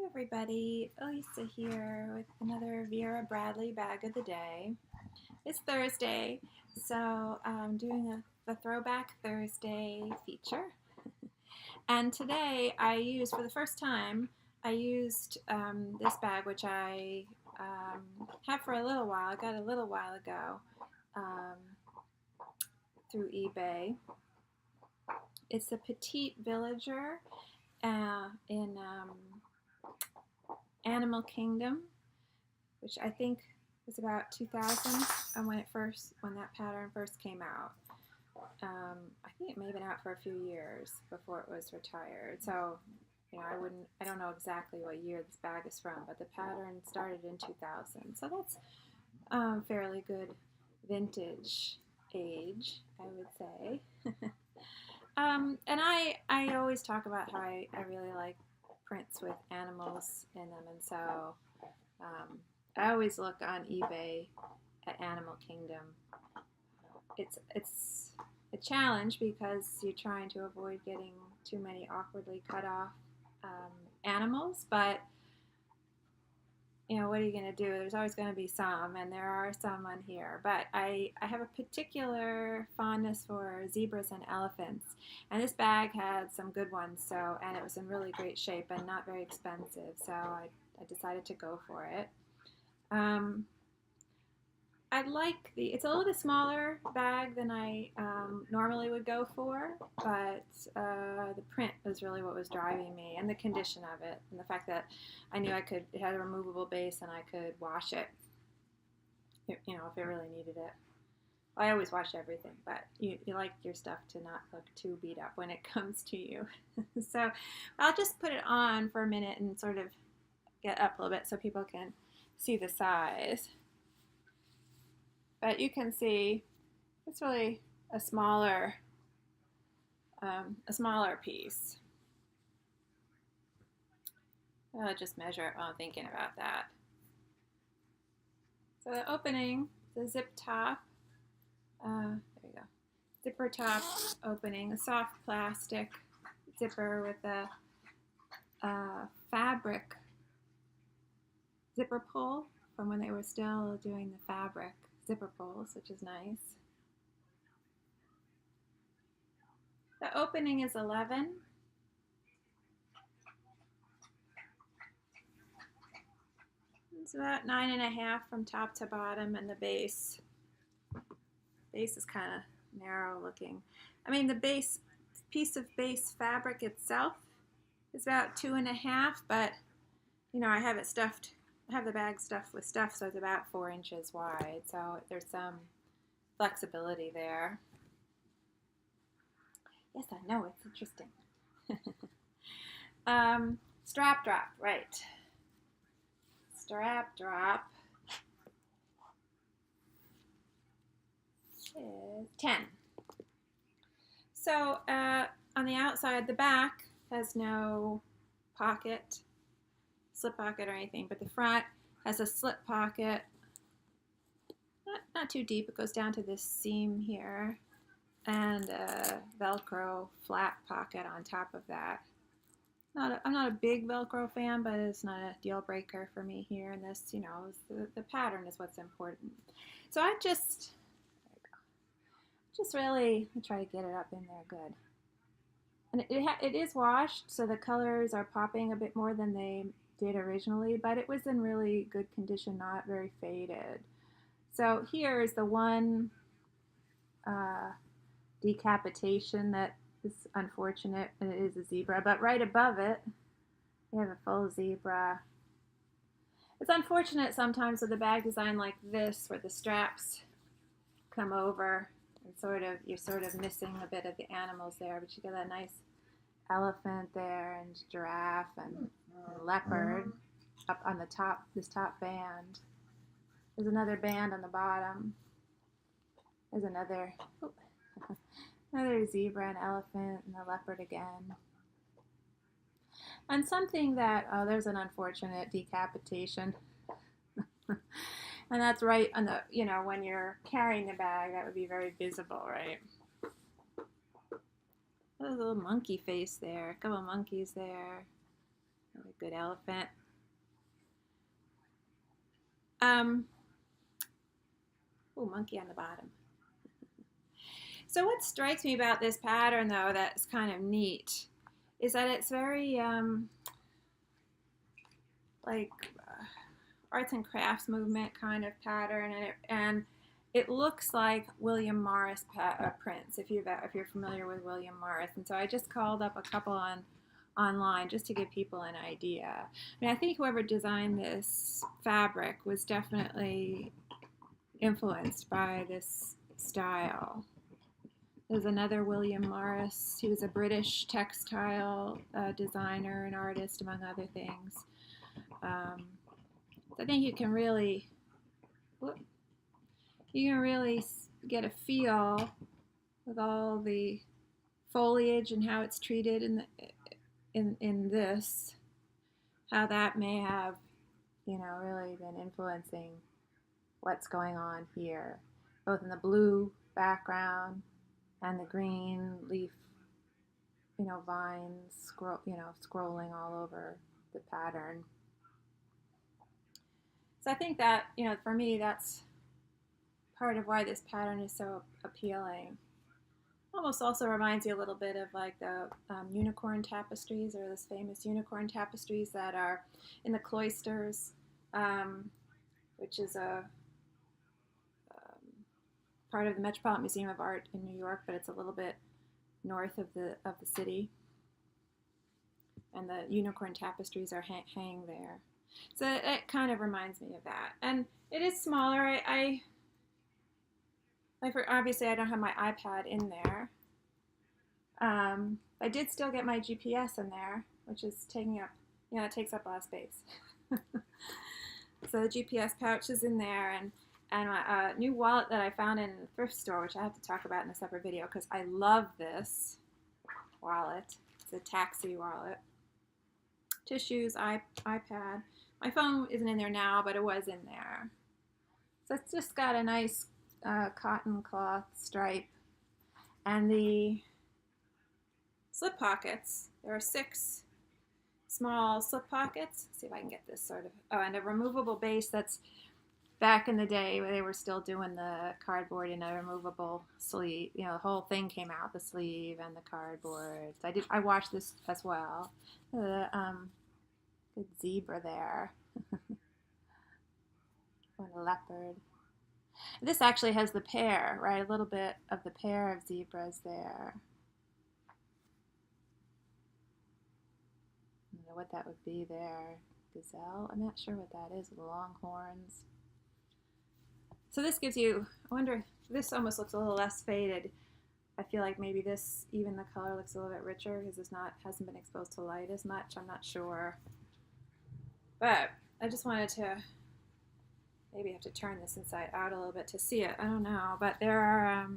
Everybody, Elisa here with another Vera Bradley bag of the day. It's Thursday, so I'm doing the Throwback Thursday feature. And today for the first time, I used this bag, which I have for a little while. I got a little while ago um, through eBay. It's a Petite Villager in Animal Kingdom, which I think was about 2000 when that pattern first came out. I think it may have been out for a few years before it was retired. So, I don't know exactly what year this bag is from, but the pattern started in 2000. So that's fairly good vintage age, I would say. And I always talk about how I really like prints with animals in them, and so I always look on eBay at Animal Kingdom. It's a challenge because you're trying to avoid getting too many awkwardly cut off animals, but what are you going to do? There's always going to be some, and there are some on here. But I have a particular fondness for zebras and elephants, and this bag had some good ones. And it was in really great shape and not very expensive, so I decided to go for it. It's a little bit smaller bag than I normally would go for, but the print was really what was driving me, and the condition of it, and the fact that I knew it had a removable base and I could wash it, if it really needed it. I always wash everything, but you like your stuff to not look too beat up when it comes to you. So I'll just put it on for a minute and sort of get up a little bit so people can see the size. But you can see it's really a smaller piece. I'll just measure it while I'm thinking about that. So the opening, the zip top, there you go, zipper top opening, a soft plastic zipper with a fabric zipper pull from when they were still doing the fabric zipper pulls, which is nice. The opening is 11. It's about 9.5 from top to bottom, and the base is kind of narrow looking. I mean, the piece of base fabric itself is about 2.5, but I have it stuffed. I have the bag stuffed with stuff, so it's about 4 inches wide. So there's some flexibility there. Yes, I know, it's interesting. Strap drop, right. Strap drop is 10. So on the outside, the back has no pocket, slip pocket or anything, but the front has a slip pocket, not too deep. It goes down to this seam here, and a Velcro flap pocket on top of that. I'm not a big Velcro fan, but it's not a deal breaker for me here. And this, the pattern is what's important. So I just really try to get it up in there good. And it is washed, so the colors are popping a bit more than they did originally, but it was in really good condition, not very faded. So here is the one decapitation that is unfortunate, and it is a zebra, but right above it you have a full zebra. It's unfortunate sometimes with a bag design like this where the straps come over and you're sort of missing a bit of the animals there, but you get that nice elephant there and giraffe and leopard up on the top, this top band. There's another band on the bottom. There's another zebra and elephant and the leopard again. And something that, there's an unfortunate decapitation. And that's right on the, when you're carrying the bag, that would be very visible, right? There's a little monkey face there, a couple of monkeys there. A good elephant. Oh, monkey on the bottom. So what strikes me about this pattern, though, that's kind of neat, is that it's very like arts and crafts movement kind of pattern, and it looks like William Morris prints, if you're familiar with William Morris. And so I just called up a couple online just to give people an idea. I mean, I think whoever designed this fabric was definitely influenced by this style. There's another William Morris. He was a British textile designer and artist, among other things. I think you can really get a feel with all the foliage and how it's treated in this, how that may have, really been influencing what's going on here, both in the blue background and the green leaf, vines scrolling all over the pattern. So I think that, for me, that's part of why this pattern is so appealing. Almost also reminds you a little bit of like the unicorn tapestries, or this famous unicorn tapestries that are in the cloisters, which is a part of the Metropolitan Museum of Art in New York, but it's a little bit north of the city. And the unicorn tapestries are hang there. So it kind of reminds me of that. And it is smaller. Obviously I don't have my iPad in there. I did still get my GPS in there, which is taking up, it takes up a lot of space. So the GPS pouch is in there, and a new wallet that I found in the thrift store, which I have to talk about in a separate video because I love this wallet. It's a taxi wallet. Tissues, iPad. My phone isn't in there now, but it was in there. So it's just got a nice cotton cloth stripe. And the slip pockets, there are 6 small slip pockets. Let's see if I can get this sort of, and a removable base. That's back in the day where they were still doing the cardboard in a removable sleeve. The whole thing came out, the sleeve and the cardboard. So I watched this as well. The good zebra there. And a leopard. This actually has the pair, right? A little bit of the pair of zebras there. I don't know what that would be there. Gazelle? I'm not sure what that is. The long horns. So this gives you, I wonder, this almost looks a little less faded. I feel like maybe this, even the color looks a little bit richer because it's hasn't been exposed to light as much. I'm not sure. But I just wanted to, maybe have to turn this inside out a little bit to see it. I don't know. But there are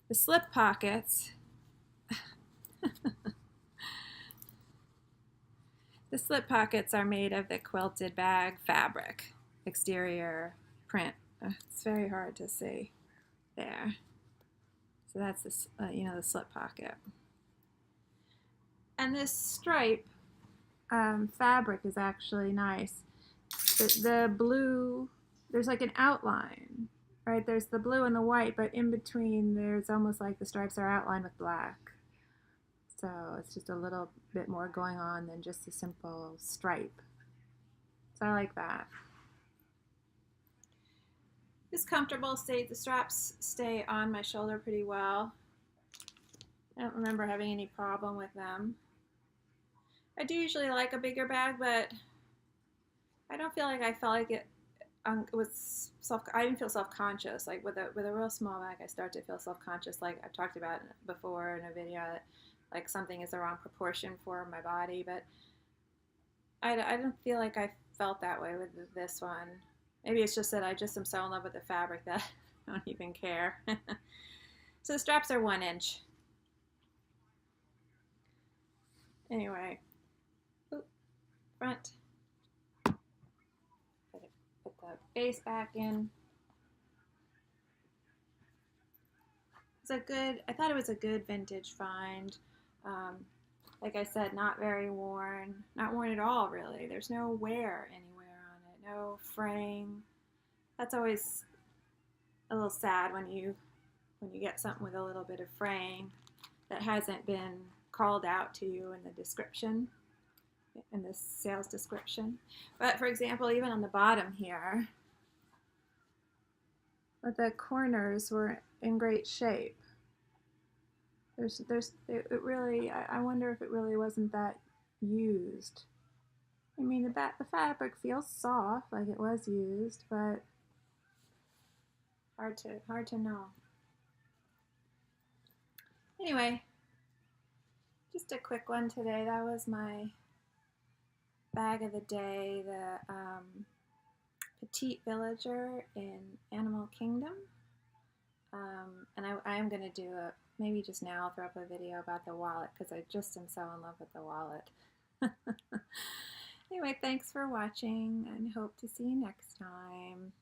the slip pockets. The slip pockets are made of the quilted bag fabric, exterior print. It's very hard to see there. So that's this, the slip pocket. And this stripe fabric is actually nice. The blue, there's like an outline, right? There's the blue and the white, but in between there's almost like the stripes are outlined with black. So it's just a little bit more going on than just a simple stripe. So I like that. It's comfortable. The straps stay on my shoulder pretty well. I don't remember having any problem with them. I do usually like a bigger bag, but I don't feel like I felt like it was I didn't feel self-conscious. Like with a real small bag, I start to feel self-conscious, like I've talked about before in a video, like something is the wrong proportion for my body. But I don't feel like I felt that way with this one. Maybe it's just that I just am so in love with the fabric that I don't even care. So the straps are 1 inch. Anyway, front. Put the base back in. I thought it was a good vintage find. Like I said, not very worn, not worn at all really. There's no wear anywhere on it, no fraying. That's always a little sad when you get something with a little bit of fraying that hasn't been called out to you in the description, in the sales description. But for example, even on the bottom here, but the corners were in great shape. It really, I wonder if it really wasn't that used. I mean, the fabric feels soft, like it was used, but hard to know. Anyway, just a quick one today. That was my bag of the day, the Petite Villager in Animal Kingdom. And I am going to do maybe just now I'll throw up a video about the wallet because I just am so in love with the wallet. Anyway, thanks for watching and hope to see you next time.